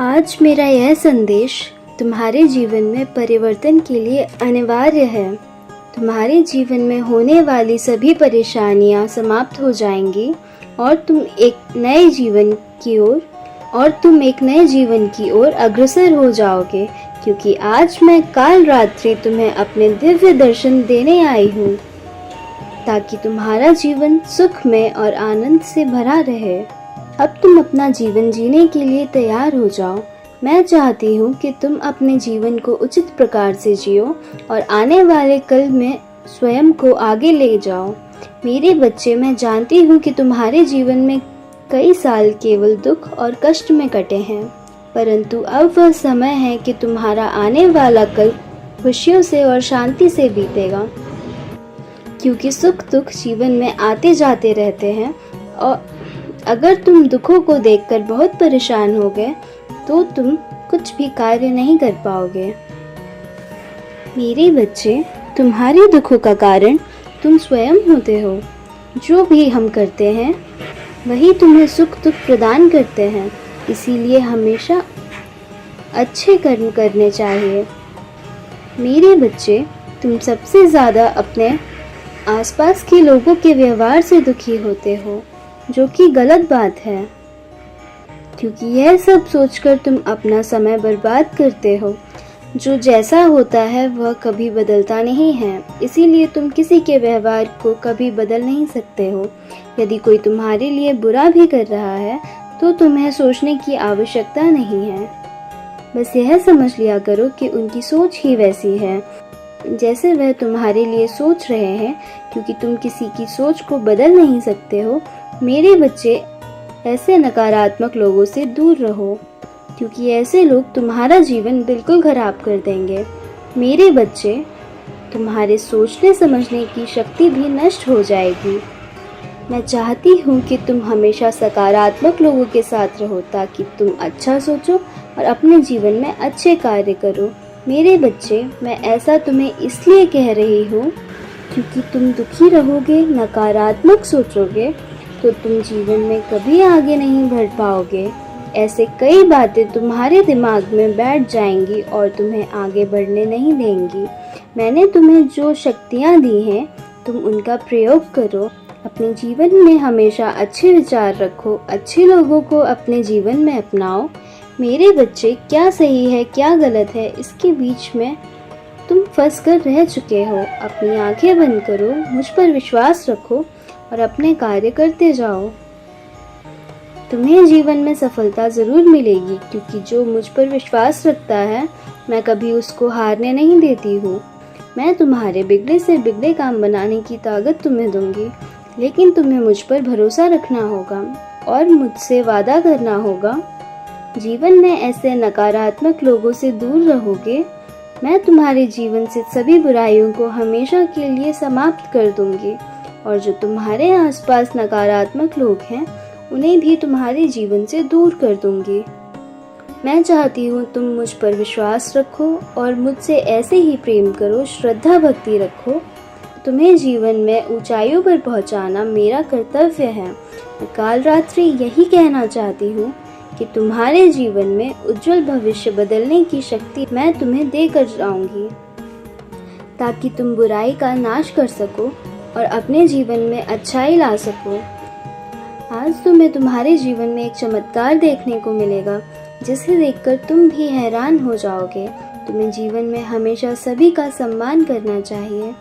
आज मेरा यह संदेश तुम्हारे जीवन में परिवर्तन के लिए अनिवार्य है। तुम्हारे जीवन में होने वाली सभी परेशानियां समाप्त हो जाएंगी और तुम एक नए जीवन की ओर अग्रसर हो जाओगे, क्योंकि आज मैं काल रात्रि तुम्हें अपने दिव्य दर्शन देने आई हूँ, ताकि तुम्हारा जीवन सुख में और आनंद से भरा रहे। अब तुम अपना जीवन जीने के लिए तैयार हो जाओ। मैं चाहती हूँ कि तुम अपने जीवन को उचित प्रकार से जियो और आने वाले कल में स्वयं को आगे ले जाओ। मेरे बच्चे, मैं जानती हूँ कि तुम्हारे जीवन में कई साल केवल दुख और कष्ट में कटे हैं, परंतु अब वह समय है कि तुम्हारा आने वाला कल खुशियों से और शांति से बीतेगा, क्योंकि सुख दुख जीवन में आते जाते रहते हैं। और अगर तुम दुखों को देखकर बहुत परेशान हो गए तो तुम कुछ भी कार्य नहीं कर पाओगे। मेरे बच्चे, तुम्हारे दुखों का कारण तुम स्वयं होते हो। जो भी हम करते हैं वही तुम्हें सुख दुख प्रदान करते हैं, इसीलिए हमेशा अच्छे कर्म करने चाहिए। मेरे बच्चे, तुम सबसे ज़्यादा अपने आसपास के लोगों के व्यवहार से दुखी होते हो, जो कि गलत बात है, क्योंकि यह सब सोचकर तुम अपना समय बर्बाद करते हो। जो जैसा होता है वह कभी बदलता नहीं है, इसीलिए तुम किसी के व्यवहार को कभी बदल नहीं सकते हो। यदि कोई तुम्हारे लिए बुरा भी कर रहा है तो तुम्हें सोचने की आवश्यकता नहीं है। बस यह समझ लिया करो कि उनकी सोच ही वैसी है जैसे वह तुम्हारे लिए सोच रहे हैं, क्योंकि तुम किसी की सोच को बदल नहीं सकते हो। मेरे बच्चे, ऐसे नकारात्मक लोगों से दूर रहो, क्योंकि ऐसे लोग तुम्हारा जीवन बिल्कुल खराब कर देंगे। मेरे बच्चे, तुम्हारे सोचने समझने की शक्ति भी नष्ट हो जाएगी। मैं चाहती हूँ कि तुम हमेशा सकारात्मक लोगों के साथ रहो, ताकि तुम अच्छा सोचो और अपने जीवन में अच्छे कार्य करो। मेरे बच्चे, मैं ऐसा तुम्हें इसलिए कह रही हूँ क्योंकि तुम दुखी रहोगे, नकारात्मक सोचोगे तो तुम जीवन में कभी आगे नहीं बढ़ पाओगे। ऐसे कई बातें तुम्हारे दिमाग में बैठ जाएंगी और तुम्हें आगे बढ़ने नहीं देंगी। मैंने तुम्हें जो शक्तियाँ दी हैं, तुम उनका प्रयोग करो। अपने जीवन में हमेशा अच्छे विचार रखो, अच्छे लोगों को अपने जीवन में अपनाओ। मेरे बच्चे, क्या सही है क्या गलत है, इसके बीच में तुम फंस कर रह चुके हो। अपनी आंखें बंद करो, मुझ पर विश्वास रखो और अपने कार्य करते जाओ। तुम्हें जीवन में सफलता ज़रूर मिलेगी, क्योंकि जो मुझ पर विश्वास रखता है मैं कभी उसको हारने नहीं देती हूँ। मैं तुम्हारे बिगड़े से बिगड़े काम बनाने की ताकत तुम्हें दूंगी, लेकिन तुम्हें मुझ पर भरोसा रखना होगा और मुझसे वादा करना होगा। जीवन में ऐसे नकारात्मक लोगों से दूर रहोगे, मैं तुम्हारे जीवन से सभी बुराइयों को हमेशा के लिए समाप्त कर दूंगी, और जो तुम्हारे आसपास नकारात्मक लोग हैं उन्हें भी तुम्हारे जीवन से दूर कर दूंगी। मैं चाहती हूँ तुम मुझ पर विश्वास रखो और मुझसे ऐसे ही प्रेम करो, श्रद्धा भक्ति रखो। तुम्हें जीवन में ऊंचाइयों पर पहुँचाना मेरा कर्तव्य है। मैं काल रात्रि यही कहना चाहती हूँ कि तुम्हारे जीवन में उज्जवल भविष्य बदलने की शक्ति मैं तुम्हें देकर जाऊंगी, ताकि तुम बुराई का नाश कर सको और अपने जीवन में अच्छाई ला सको। आज तुम्हें तुम्हारे जीवन में एक चमत्कार देखने को मिलेगा, जिसे देखकर तुम भी हैरान हो जाओगे। तुम्हें जीवन में हमेशा सभी का सम्मान करना चाहिए,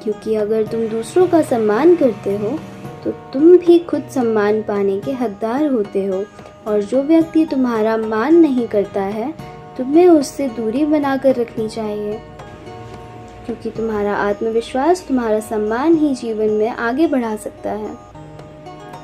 क्योंकि अगर तुम दूसरों का सम्मान करते हो तो तुम भी खुद सम्मान पाने के हकदार होते हो। और जो व्यक्ति तुम्हारा मान नहीं करता है, तुम्हें उससे दूरी बनाकर रखनी चाहिए, क्योंकि तुम्हारा आत्मविश्वास, तुम्हारा सम्मान ही जीवन में आगे बढ़ा सकता है।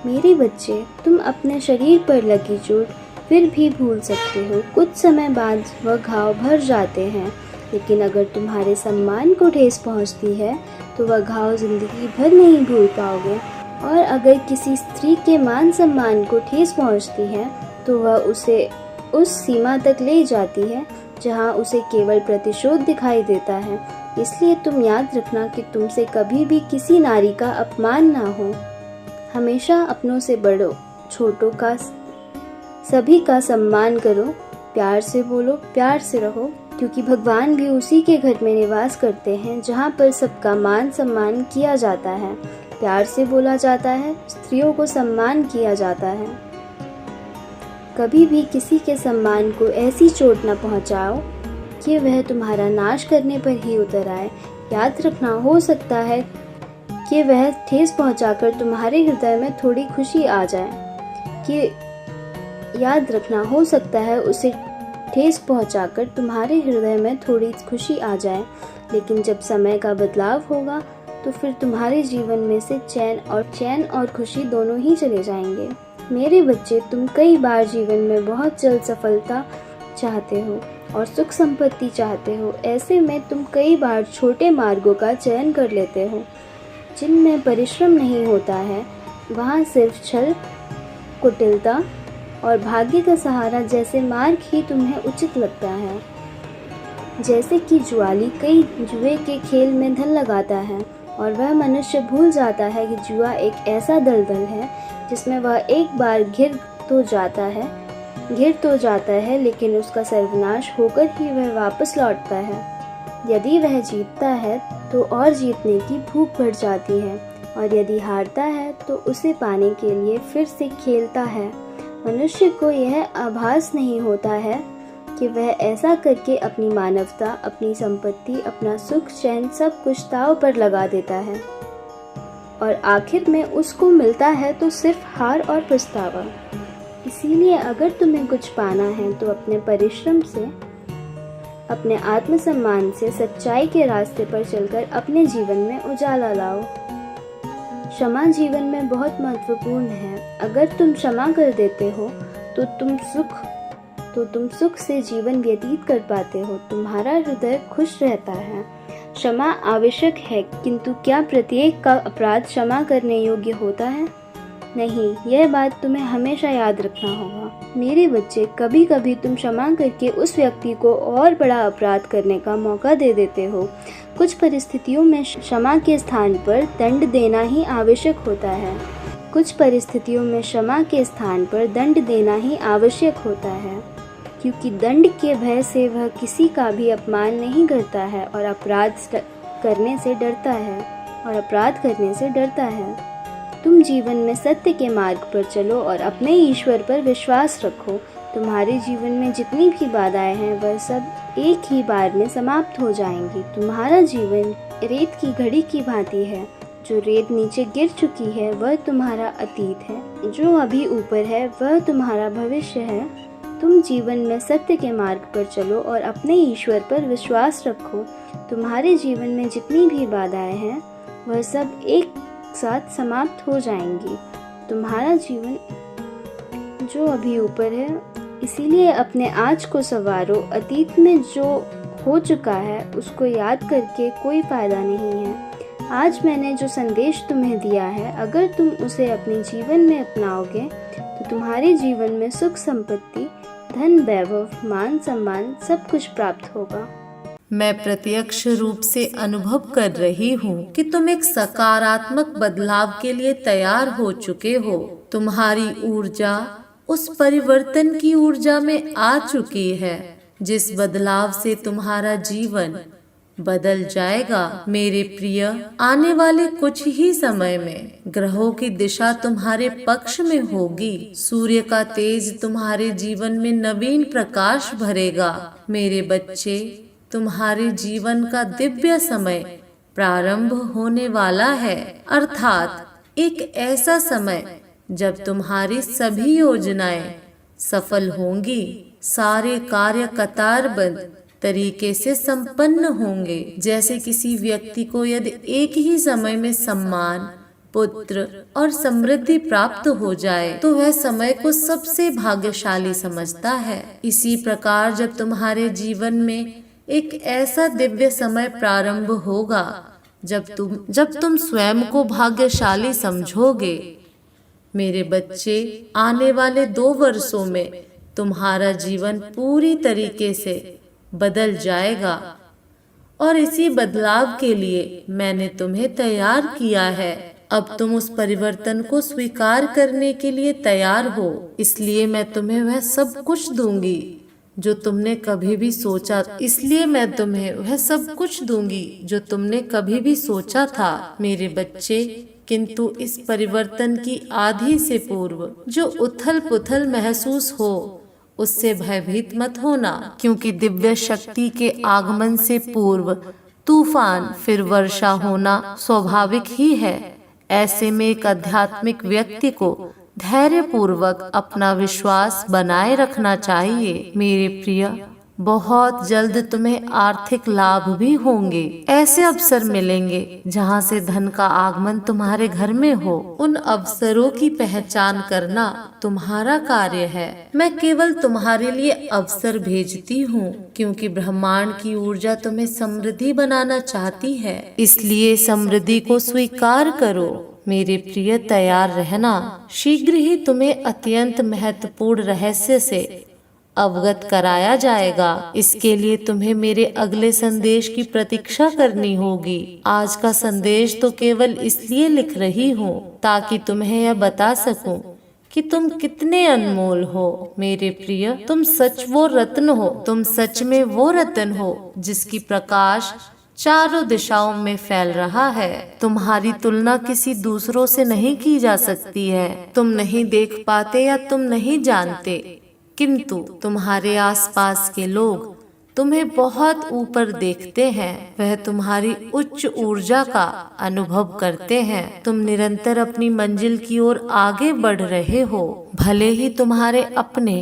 मेरे बच्चे, तुम अपने शरीर पर लगी चोट फिर भी भूल सकते हो। कुछ समय बाद वह घाव भर जाते हैं, लेकिन अगर तुम्हारे सम्मान को ठेस पहुंचती है तो वह घाव जिंदगी भर नहीं भूल पाओगे। और अगर किसी स्त्री के मान सम्मान को ठेस पहुंचती है तो वह उसे उस सीमा तक ले जाती है जहां उसे केवल प्रतिशोध दिखाई देता है। इसलिए तुम याद रखना कि तुमसे कभी भी किसी नारी का अपमान ना हो। हमेशा अपनों से बड़ों छोटों का सभी का सम्मान करो, प्यार से बोलो, प्यार से रहो, क्योंकि भगवान भी उसी के घर में निवास करते हैं जहाँ पर सबका मान सम्मान किया जाता है, प्यार से बोला जाता है, स्त्रियों को सम्मान किया जाता है। कभी भी किसी के सम्मान को ऐसी चोट न पहुँचाओ कि वह तुम्हारा नाश करने पर ही उतर आए। याद रखना, हो सकता है कि वह ठेस पहुंचाकर तुम्हारे हृदय में थोड़ी खुशी आ जाए, याद रखना, हो सकता है उसे ठेस पहुंचाकर तुम्हारे हृदय में थोड़ी खुशी आ जाए, लेकिन जब समय का बदलाव होगा तो फिर तुम्हारे जीवन में से चैन और खुशी दोनों ही चले जाएंगे। मेरे बच्चे, तुम कई बार जीवन में बहुत जल्द सफलता चाहते हो और सुख संपत्ति चाहते हो। ऐसे में तुम कई बार छोटे मार्गों का चयन कर लेते हो जिनमें परिश्रम नहीं होता है। वहाँ सिर्फ छल, कुटिलता और भाग्य का सहारा जैसे मार्ग ही तुम्हें उचित लगता है। जैसे कि जुआली कई जुए के खेल में धन लगाता है और वह मनुष्य भूल जाता है कि जुआ एक ऐसा दलदल है जिसमें वह एक बार घिर तो जाता है लेकिन उसका सर्वनाश होकर ही वह वापस लौटता है। यदि वह जीतता है तो और जीतने की भूख बढ़ जाती है, और यदि हारता है तो उसे पाने के लिए फिर से खेलता है। मनुष्य को यह आभास नहीं होता है कि वह ऐसा करके अपनी मानवता, अपनी संपत्ति, अपना सुख चैन सब कुछ दांव पर लगा देता है, और आखिर में उसको मिलता है तो सिर्फ हार और पछतावा। इसीलिए अगर तुम्हें कुछ पाना है तो अपने परिश्रम से, अपने आत्मसम्मान से, सच्चाई के रास्ते पर चलकर अपने जीवन में उजाला लाओ। क्षमा जीवन में बहुत महत्वपूर्ण है। अगर तुम क्षमा कर देते हो तो तुम सुख से जीवन व्यतीत कर पाते हो, तुम्हारा हृदय खुश रहता है। क्षमा आवश्यक है, किंतु क्या प्रत्येक का अपराध क्षमा करने योग्य होता है? नहीं, यह बात तुम्हें हमेशा याद रखना होगा। मेरे बच्चे, कभी कभी तुम क्षमा करके उस व्यक्ति को और बड़ा अपराध करने का मौका दे देते हो। कुछ परिस्थितियों में क्षमा के स्थान पर दंड देना ही आवश्यक होता है। क्योंकि दंड के भय से वह किसी का भी अपमान नहीं करता है और अपराध करने से डरता है। तुम जीवन में सत्य के मार्ग पर चलो और अपने ईश्वर पर विश्वास रखो। तुम्हारे जीवन में जितनी भी बाधाएं हैं वह सब एक ही बार में समाप्त हो जाएंगी। तुम्हारा जीवन रेत की घड़ी की भांति है। जो रेत नीचे गिर चुकी है वह तुम्हारा अतीत है, जो अभी ऊपर है वह तुम्हारा भविष्य है। तुम जीवन में सत्य के मार्ग पर चलो और अपने ईश्वर पर विश्वास रखो। तुम्हारे जीवन में जितनी भी बाधाएं हैं वह सब एक साथ समाप्त हो जाएंगी। तुम्हारा जीवन जो अभी ऊपर है, इसीलिए अपने आज को संवारो। अतीत में जो हो चुका है उसको याद करके कोई फायदा नहीं है। आज मैंने जो संदेश तुम्हें दिया है, अगर तुम उसे अपने जीवन में अपनाओगे तो तुम्हारे जीवन में सुख संपत्ति, धन, वैभव, मान सम्मान सब कुछ प्राप्त होगा। मैं प्रत्यक्ष रूप से अनुभव कर रही हूँ कि तुम एक सकारात्मक बदलाव के लिए तैयार हो चुके हो। तुम्हारी ऊर्जा उस परिवर्तन की ऊर्जा में आ चुकी है जिस बदलाव से तुम्हारा जीवन बदल जाएगा। मेरे प्रिय, आने वाले कुछ ही समय में ग्रहों की दिशा तुम्हारे पक्ष में होगी। सूर्य का तेज तुम्हारे जीवन में नवीन प्रकाश भरेगा। मेरे बच्चे, तुम्हारे जीवन का दिव्य समय प्रारंभ होने वाला है, अर्थात एक ऐसा समय जब तुम्हारी सभी योजनाएं सफल होंगी। सारे कार्य कतारबद्ध तरीके से संपन्न होंगे। जैसे किसी व्यक्ति को यदि एक ही समय में सम्मान, पुत्र और समृद्धि प्राप्त हो जाए तो वह समय को सबसे भाग्यशाली समझता है। इसी प्रकार जब तुम्हारे जीवन में एक ऐसा दिव्य समय प्रारंभ होगा जब तुम स्वयं को भाग्यशाली समझोगे। मेरे बच्चे, आने वाले 2 वर्षों में तुम्हारा जीवन पूरी तरीके से बदल जाएगा और इसी बदलाव के लिए मैंने तुम्हें तैयार किया है। अब तुम उस परिवर्तन को स्वीकार करने के लिए तैयार हो, इसलिए मैं तुम्हें वह सब कुछ दूंगी जो तुमने कभी भी सोचा था मेरे बच्चे। किंतु इस परिवर्तन की आधि से पूर्व जो उथल पुथल महसूस हो उससे भयभीत मत होना, क्योंकि दिव्य शक्ति के आगमन से पूर्व तूफान फिर वर्षा होना स्वाभाविक ही है। ऐसे में एक आध्यात्मिक व्यक्ति को धैर्य पूर्वक अपना विश्वास बनाए रखना चाहिए। मेरे प्रिय, बहुत जल्द तुम्हें आर्थिक लाभ भी होंगे। ऐसे अवसर मिलेंगे जहां से धन का आगमन तुम्हारे घर में हो। उन अवसरों की पहचान करना तुम्हारा कार्य है। मैं केवल तुम्हारे लिए अवसर भेजती हूँ, क्योंकि ब्रह्मांड की ऊर्जा तुम्हें समृद्धि बनाना चाहती है। इसलिए समृद्धि को स्वीकार करो। मेरे प्रिय, तैयार रहना। शीघ्र ही तुम्हें अत्यंत महत्वपूर्ण रहस्य से अवगत कराया जाएगा। इसके लिए तुम्हें मेरे अगले संदेश की प्रतीक्षा करनी होगी। आज का संदेश तो केवल इसलिए लिख रही हूँ ताकि तुम्हें यह बता सकूं कि तुम कितने अनमोल हो। मेरे प्रिय, तुम सच में वो रत्न हो जिसकी प्रकाश चारों दिशाओं में फैल रहा है। तुम्हारी तुलना किसी दूसरों से नहीं की जा सकती है। तुम नहीं देख पाते या तुम नहीं जानते, किंतु तुम्हारे आसपास के लोग तुम्हें बहुत ऊपर देखते हैं। वह तुम्हारी उच्च ऊर्जा का अनुभव करते हैं। तुम निरंतर अपनी मंजिल की ओर आगे बढ़ रहे हो। भले ही तुम्हारे अपने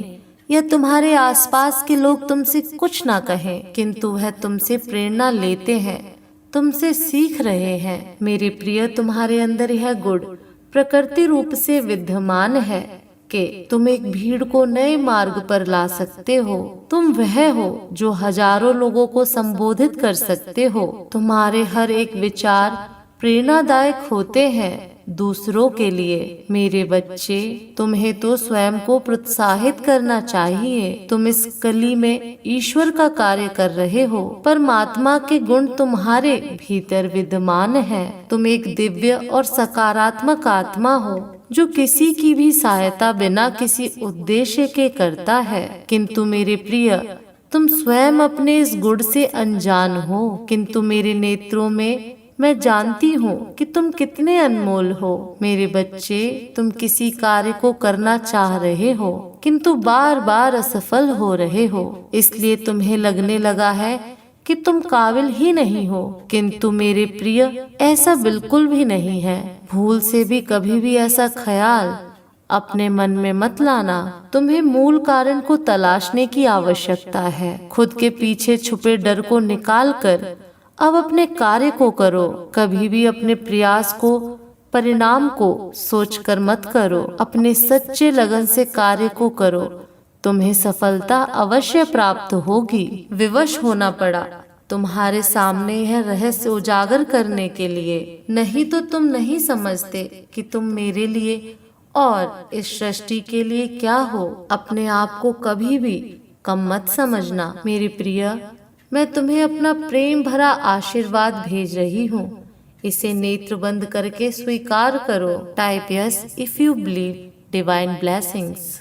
या तुम्हारे आसपास के लोग तुमसे कुछ ना कहें, किंतु वह तुमसे प्रेरणा लेते हैं, तुमसे सीख रहे हैं। मेरे प्रिय, तुम्हारे अंदर यह गुण प्रकृति रूप से विद्यमान है कि तुम एक भीड़ को नए मार्ग पर ला सकते हो। तुम वह हो जो हजारों लोगों को संबोधित कर सकते हो। तुम्हारे हर एक विचार प्रेरणादायक होते हैं दूसरों के लिए। मेरे बच्चे, तुम्हें तो स्वयं को प्रोत्साहित करना चाहिए। तुम इस कली में ईश्वर का कार्य कर रहे हो। परमात्मा के गुण तुम्हारे भीतर विद्यमान हैं। तुम एक दिव्य और सकारात्मक आत्मा हो जो किसी की भी सहायता बिना किसी उद्देश्य के करता है। किंतु मेरे प्रिय, तुम स्वयं अपने इस गुण से अनजान हो, किंतु मेरे नेत्रों में मैं जानती हूँ कि तुम कितने अनमोल हो। मेरे बच्चे, तुम किसी कार्य को करना चाह रहे हो किंतु बार बार असफल हो रहे हो। इसलिए तुम्हें लगने लगा है कि तुम काबिल ही नहीं हो, किंतु मेरे प्रिय, ऐसा बिल्कुल भी नहीं है। भूल से भी कभी भी ऐसा ख्याल अपने मन में मत लाना। तुम्हें मूल कारण को तलाशने की आवश्यकता है। खुद के पीछे छुपे डर को निकाल कर अब अपने कार्य को करो। कभी भी अपने प्रयास को, परिणाम को सोचकर मत करो। अपने सच्चे लगन से कार्य को करो। तुम्हें सफलता अवश्य प्राप्त होगी। विवश होना पड़ा तुम्हारे सामने यह रहस्य उजागर करने के लिए, नहीं तो तुम नहीं समझते कि तुम मेरे लिए और इस सृष्टि के लिए क्या हो। अपने आप को कभी भी कम मत समझना। मेरी प्रिय, मैं तुम्हें अपना प्रेम भरा आशीर्वाद भेज रही हूँ। इसे नेत्र बंद करके स्वीकार करो। Type yes if you believe. Divine blessings.